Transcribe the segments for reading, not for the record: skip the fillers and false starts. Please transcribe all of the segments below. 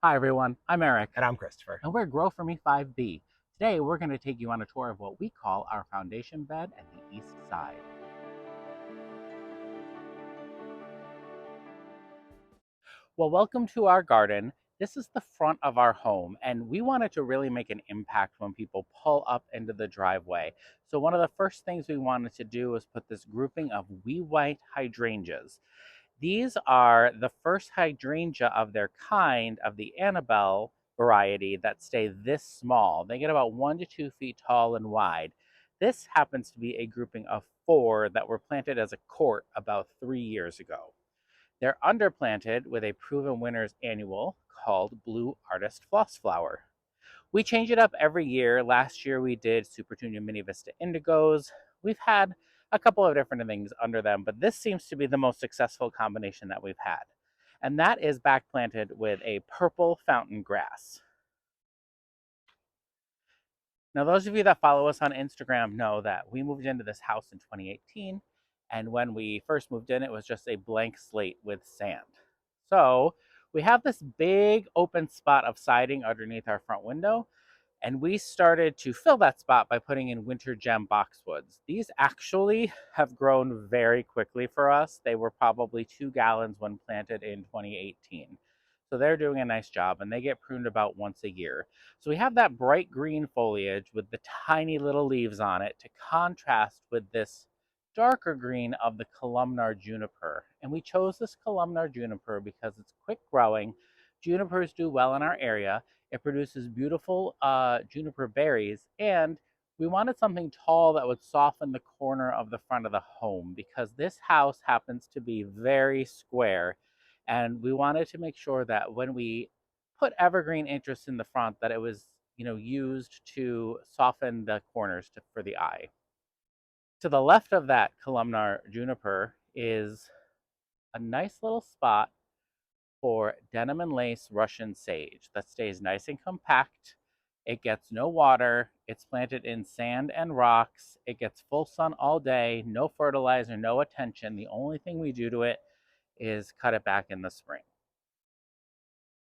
Hi everyone, I'm Eric. And I'm Christopher. And we're Grow For Me 5B. Today we're going to take you on a tour of what we call our foundation bed at the east side. Well, welcome to our garden. This is the front of our home, and we wanted to really make an impact when people pull up into the driveway. So one of the first things we wanted to do was put this grouping of wee white hydrangeas. These are the first hydrangea of their kind of the Annabelle variety that stay this small. They get about 1 to 2 feet tall and wide. This happens to be a grouping of 4 that were planted as a court about 3 years ago. They're underplanted with a proven winner's annual called Blue Artist Floss Flower. We change it up every year. Last year we did Super Tunia Mini Vista Indigos. We've had a couple of different things under them, but this seems to be the most successful combination that we've had. And that is back planted with a purple fountain grass. Now, those of you that follow us on Instagram know that we moved into this house in 2018. And when we first moved in, it was just a blank slate with sand. So we have this big open spot of siding underneath our front window. And we started to fill that spot by putting in winter gem boxwoods. These actually have grown very quickly for us. They were probably 2 gallons when planted in 2018. So they're doing a nice job, and they get pruned about once a year. So we have that bright green foliage with the tiny little leaves on it to contrast with this darker green of the columnar juniper. And we chose this columnar juniper because it's quick growing. Junipers do well in our area. It produces beautiful juniper berries, and we wanted something tall that would soften the corner of the front of the home because this house happens to be very square, and we wanted to make sure that when we put evergreen interest in the front that it was used to soften the corners for the eye. To the left of that columnar juniper is a nice little spot for denim and lace Russian sage that stays nice and compact. It gets no water. It's planted in sand and rocks. It gets full sun all day, no fertilizer, no attention. The only thing we do to it is cut it back in the spring.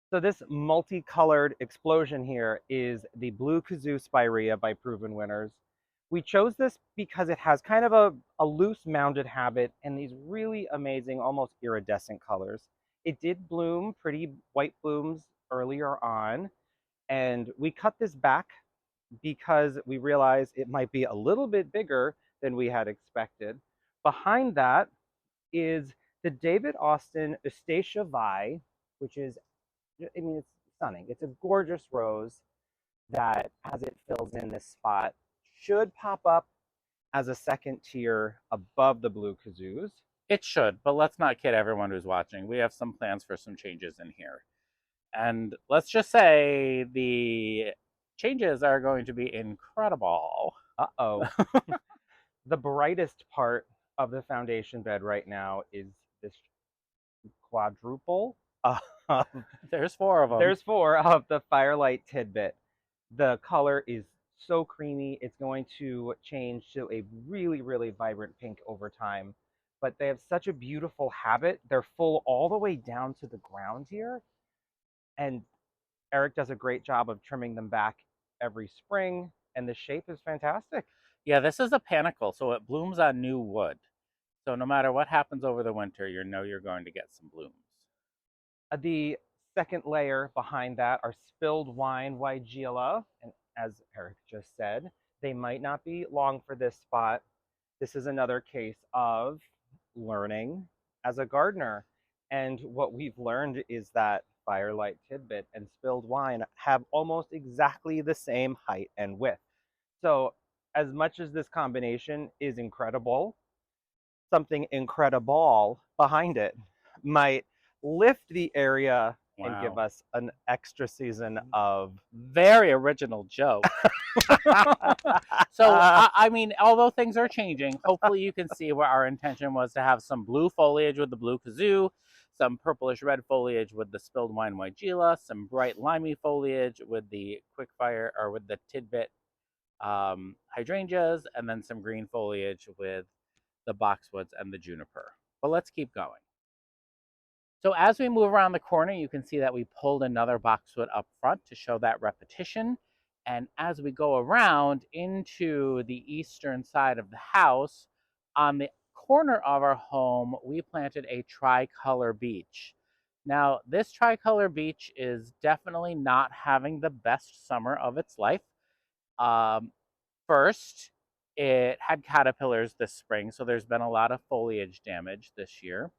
So this multicolored explosion here is the blue Kazoo Spirea by Proven Winners. We chose this because it has kind of a loose mounded habit and these really amazing, almost iridescent colors. It did bloom pretty white blooms earlier on, and we cut this back because we realized it might be a little bit bigger than we had expected. Behind that is the David Austin Eustacia Vi, which is, I mean, it's stunning. It's a gorgeous rose that, as it fills in this spot, should pop up as a second tier above the blue kazoos. It should, but let's not kid everyone who's watching. We have some plans for some changes in here. And let's just say the changes are going to be incredible. Uh-oh. The brightest part of the foundation bed right now is this quadruple. There's 4 of them. There's 4 of the Firelight Tidbit. The color is so creamy. It's going to change to a really, really vibrant pink over time. But they have such a beautiful habit. They're full all the way down to the ground here. And Eric does a great job of trimming them back every spring. And the shape is fantastic. Yeah, this is a panicle, so it blooms on new wood. So no matter what happens over the winter, you know you're going to get some blooms. The second layer behind that are spilled wine Weigela, and as Eric just said, they might not be long for this spot. This is another case of learning as a gardener, and what we've learned is that Firelight Tidbit and spilled wine have almost exactly the same height and width. So as much as this combination is incredible, something incredible behind it might lift the area and give us an extra season of very original joke. So I mean, although things are changing, hopefully you can see where our intention was to have some blue foliage with the blue kazoo, some purplish red foliage with the spilled wine Weigela, some bright limey foliage with the quickfire or with the tidbit hydrangeas, and then some green foliage with the boxwoods and the juniper. But let's keep going. So as we move around the corner, you can see that we pulled another boxwood up front to show that repetition. And as we go around into the eastern side of the house, on the corner of our home, we planted a tricolor beech. Now, this tricolor beech is definitely not having the best summer of its life. Um, First, it had caterpillars this spring, so there's been a lot of foliage damage this year.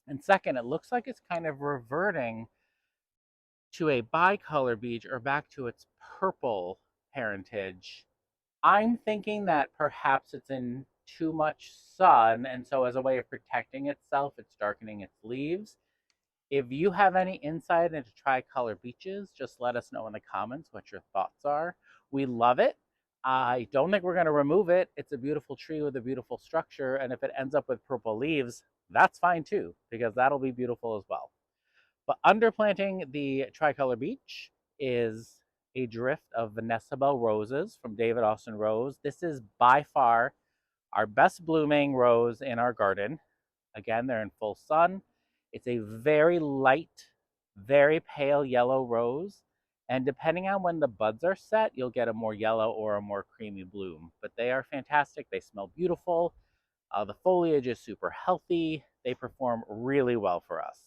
And second, it looks like it's kind of reverting to a bicolor beech or back to its purple parentage. I'm thinking that perhaps it's in too much sun, and so as a way of protecting itself, it's darkening its leaves. If you have any insight into tricolor beeches, just let us know in the comments what your thoughts are. We love it. I don't think we're going to remove it. It's a beautiful tree with a beautiful structure, and if it ends up with purple leaves, that's fine too, because that'll be beautiful as well. But underplanting the tricolor beech is a drift of Vanessa Bell roses from David Austin Rose. This is by far our best blooming rose in our garden. Again, they're in full sun. It's a very light, very pale yellow rose. And depending on when the buds are set, you'll get a more yellow or a more creamy bloom. But they are fantastic. They smell beautiful. The foliage is super healthy. They perform really well for us.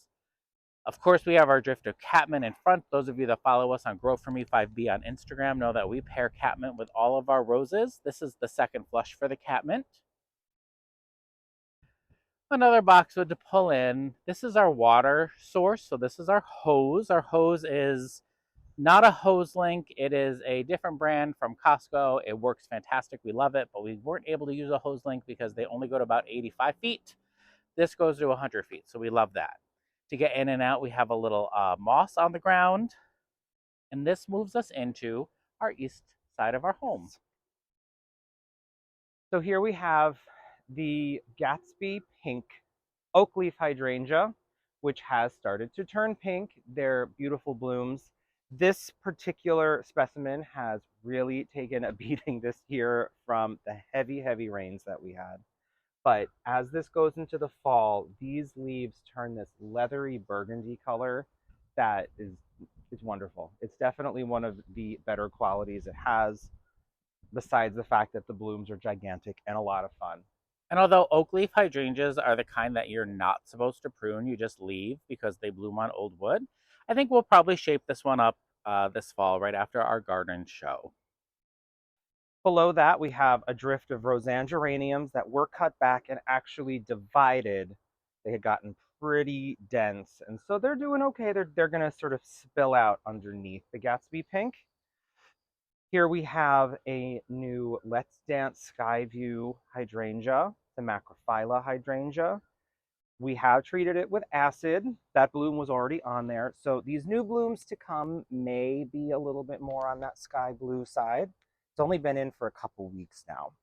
Of course, we have our drift of catmint in front. Those of you that follow us on Grow For Me 5B on Instagram know that we pair catmint with all of our roses. This is the second flush for the catmint. Another boxwood to pull in. This is our water source. So this is our hose. Our hose is not a hose link. It is a different brand from Costco. It works fantastic. We love it, but we weren't able to use a hose link because they only go to about 85 feet. This goes to 100 feet, so we love that. To get in and out, we have a little moss on the ground, and this moves us into our east side of our home. So here we have the Gatsby pink Oakleaf hydrangea, which has started to turn pink. They're beautiful blooms. This particular specimen has really taken a beating this year from the heavy, heavy rains that we had. But as this goes into the fall, these leaves turn this leathery burgundy color that is, it's wonderful. It's definitely one of the better qualities it has, besides the fact that the blooms are gigantic and a lot of fun. And although Oakleaf hydrangeas are the kind that you're not supposed to prune, you just leave because they bloom on old wood, I think we'll probably shape this one up this fall right after our garden show. Below that, we have a drift of Roseanne geraniums that were cut back and actually divided. They had gotten pretty dense, and so they're doing okay. They're going to sort of spill out underneath the Gatsby pink. Here we have a new Let's Dance Skyview hydrangea, the Macrophylla hydrangea. We have treated it with acid. That bloom was already on there. So these new blooms to come may be a little bit more on that sky blue side. It's only been in for a couple weeks now.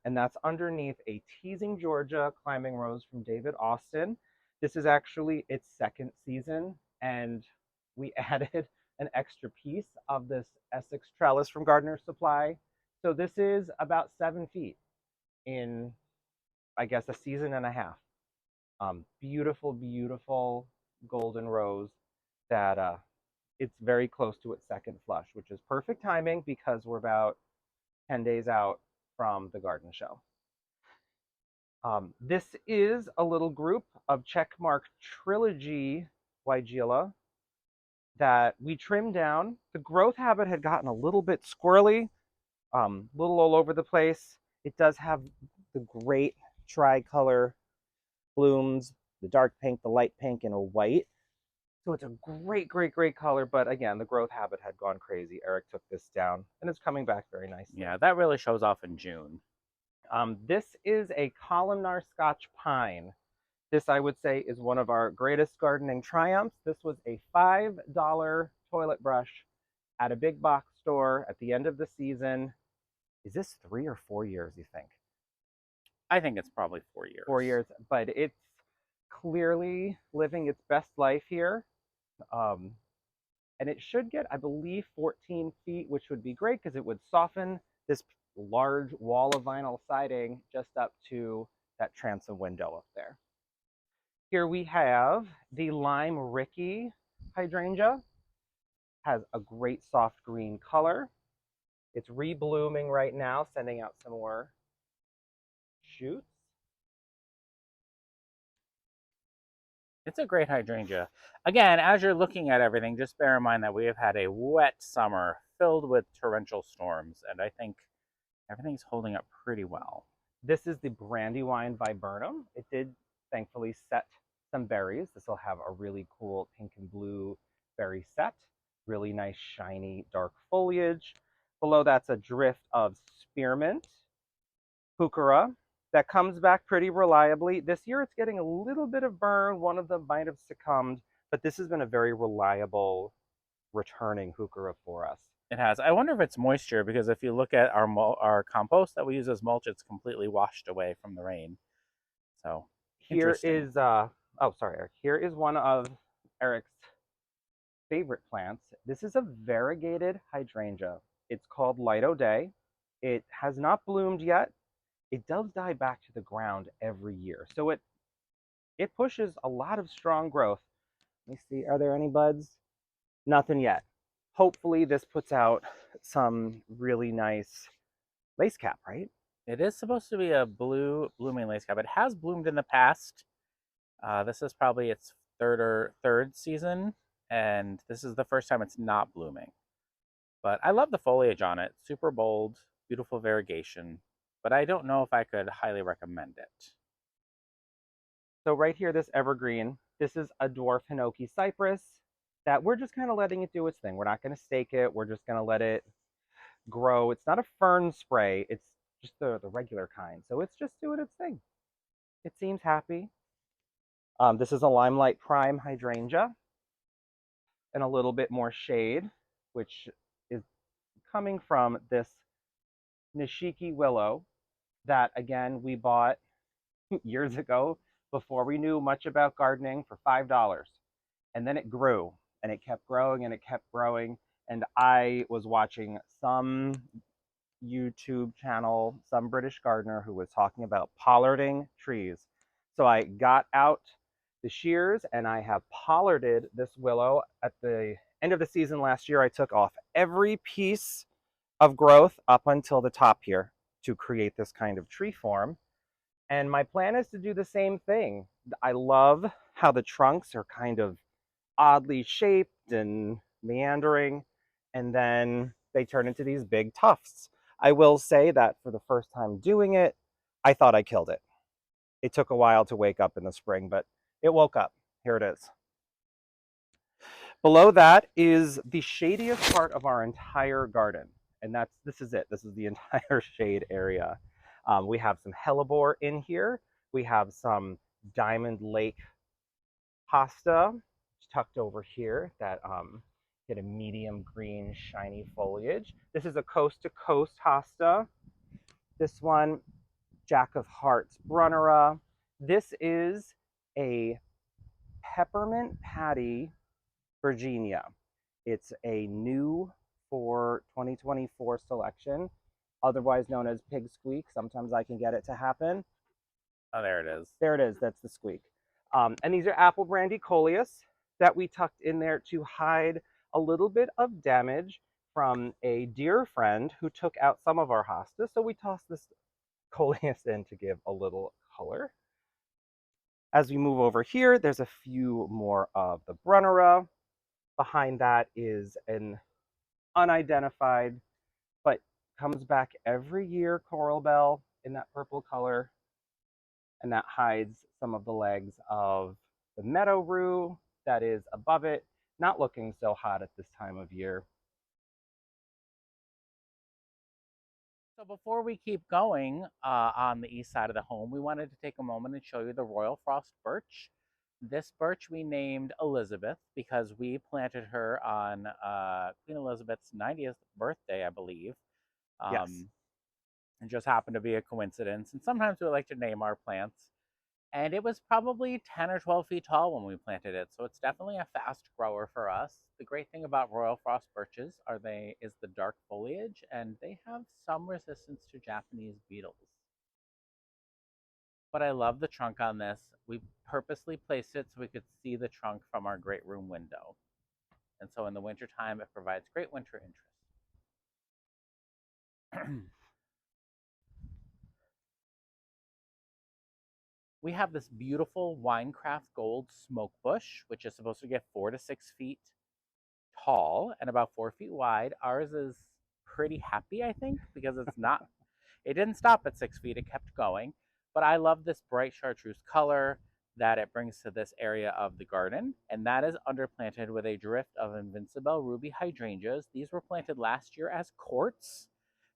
And that's underneath a Teasing Georgia climbing rose from David Austin. This is actually its second season, and we added an extra piece of this Essex trellis from Gardener Supply. So this is about 7 feet in, I guess, a season and a half. Beautiful, beautiful golden rose that it's very close to its second flush, which is perfect timing because we're about 10 days out from the garden show. This is a little group of Checkmark Trilogy Weigela that we trimmed down. The growth habit had gotten a little bit squirrely, little all over the place. It does have the great tricolor blooms, the dark pink, the light pink, and a white. So it's a great, great, great color. But again, the growth habit had gone crazy. Eric took this down, and it's coming back very nicely. Yeah, that really shows off in June. This is a columnar Scotch pine. This, I would say, is one of our greatest gardening triumphs. This was a $5 toilet brush at a big box store at the end of the season. Is this 3 or 4 years, you think? I think it's probably 4 years. 4 years, but it's clearly living its best life here. And it should get, I believe, 14 feet, which would be great because it would soften this large wall of vinyl siding just up to that transom window up there. Here we have the Lime Ricky hydrangea. Has a great soft green color. It's reblooming right now, sending out some more shoots. It's a great hydrangea. Again, as you're looking at everything, just bear in mind that we have had a wet summer filled with torrential storms, and I think everything's holding up pretty well. This is the Brandywine Viburnum. It did thankfully set some berries. This will have a really cool pink and blue berry set. Really nice, shiny, dark foliage. Below that's a drift of spearmint, heuchera, that comes back pretty reliably. This year it's getting a little bit of burn. One of them might have succumbed, but this has been a very reliable returning heuchera for us. It has. I wonder if it's moisture because if you look at our compost that we use as mulch, it's completely washed away from the rain. So Here interesting. is oh sorry, Eric. Here is one of Eric's favorite plants. This is a variegated hydrangea. It's called Light O'Day. It has not bloomed yet. It does die back to the ground every year. So it pushes a lot of strong growth. Let me see, are there any buds? Nothing yet. Hopefully this puts out some really nice lace cap, right? It is supposed to be a blue blooming lace cap. It has bloomed in the past. This is probably its third season, and this is the first time it's not blooming. But I love the foliage on it. Super bold, beautiful variegation. But I don't know if I could highly recommend it. So right here, this evergreen, this is a dwarf Hinoki cypress that we're just kind of letting it do its thing. We're not going to stake it. We're just going to let it grow. It's not a fern spray. It's just the regular kind. So it's just doing its thing. It seems happy. This is a Limelight Prime hydrangea and a little bit more shade, which is coming from this Nishiki willow that, again, we bought years ago before we knew much about gardening for $5. And then it grew and it kept growing and it kept growing. And I was watching some YouTube channel, some British gardener who was talking about pollarding trees. So I got out the shears and I have pollarded this willow. At the end of the season last year, I took off every piece of growth up until the top here to create this kind of tree form. And my plan is to do the same thing. I love how the trunks are kind of oddly shaped and meandering, and then they turn into these big tufts. I will say that for the first time doing it, I thought I killed it. It took a while to wake up in the spring, but it woke up. Here it is. Below that is the shadiest part of our entire garden, and this is it. This is the entire shade area. We have some hellebore in here. We have some Diamond Lake Hosta tucked over here that get a medium green shiny foliage. This is a coast to coast hosta. This one, Jack of Hearts Brunnera. This is a peppermint patty Virginia. It's a new for 2024 selection, otherwise known as pig squeak. Sometimes I can get it to happen. Oh, there it is. There it is. That's the squeak. And these are apple brandy Coleus that we tucked in there to hide a little bit of damage from a dear friend who took out some of our hostas. So we tossed this Coleus in to give a little color. As we move over here, there's a few more of the Brunnera. Behind that is an unidentified, but comes back every year, coral bell in that purple color. And that hides some of the legs of the meadow rue that is above it, not looking so hot at this time of year. So before we keep going on the east side of the home, we wanted to take a moment and show you the Royal Frost Birch. This birch we named Elizabeth because we planted her on Queen Elizabeth's 90th birthday, I believe. Yes. It just happened to be a coincidence. And sometimes we like to name our plants. And it was probably 10 or 12 feet tall when we planted it. So it's definitely a fast grower for us. The great thing about Royal Frost birches is the dark foliage, and they have some resistance to Japanese beetles. But I love the trunk on this. We purposely placed it so we could see the trunk from our great room window. And so in the wintertime, it provides great winter interest. We have this beautiful Winecraft Gold smoke bush, which is supposed to get 4 to 6 feet tall and about 4 feet wide. Ours is pretty happy, I think, because it's not, it didn't stop at 6 feet, it kept going. But I love this bright chartreuse color that it brings to this area of the garden, and that is underplanted with a drift of Invincible Ruby hydrangeas. These were planted last year as courts,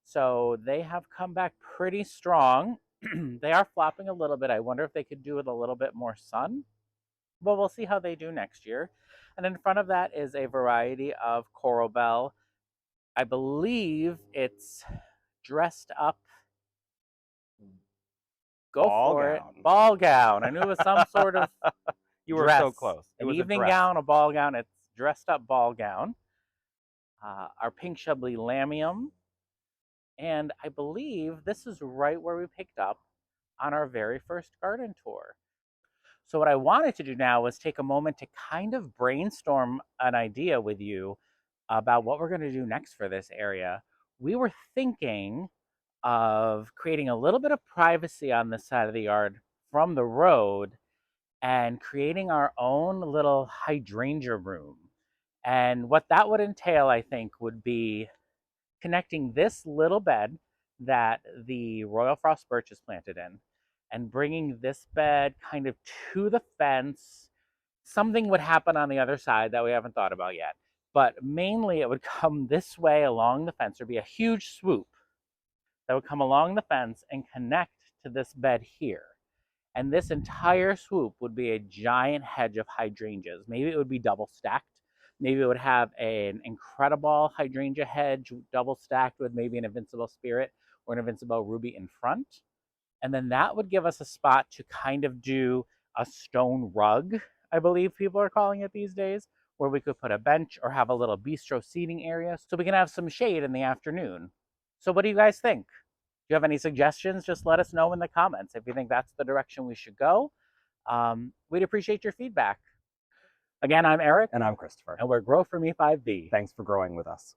so they have come back pretty strong. They are flopping a little bit. I wonder if they could do with a little bit more sun, but we'll see how they do next year. And in front of that is a variety of coral bell. I believe it's dressed up. Go Ball for gown. it. Ball gown. I knew it was some sort of You were dress. so close. It An was evening gown, a ball gown. It's dressed up ball gown. Our pink Chablis lamium. And I believe this is right where we picked up on our very first garden tour. So what I wanted to do now was take a moment to kind of brainstorm an idea with you about what we're going to do next for this area. We were thinking of creating a little bit of privacy on this side of the yard from the road and creating our own little hydrangea room. And what that would entail, I think, would be connecting this little bed that the Royal Frost Birch is planted in and bringing this bed kind of to the fence. Something would happen on the other side that we haven't thought about yet. But mainly it would come this way along the fence. There'd be a huge swoop that would come along the fence and connect to this bed here. And this entire swoop would be a giant hedge of hydrangeas. Maybe it would be double stacked. Maybe it would have an incredible hydrangea hedge double stacked with maybe an Invincible Spirit or an Invincible Ruby in front. And then that would give us a spot to kind of do a stone rug, I believe people are calling it these days, where we could put a bench or have a little bistro seating area so we can have some shade in the afternoon. So what do you guys think? Do you have any suggestions? Just let us know in the comments if you think that's the direction we should go. We'd appreciate your feedback. Again, I'm Eric. And I'm Christopher. And we're Grow For Me 5B. Thanks for growing with us.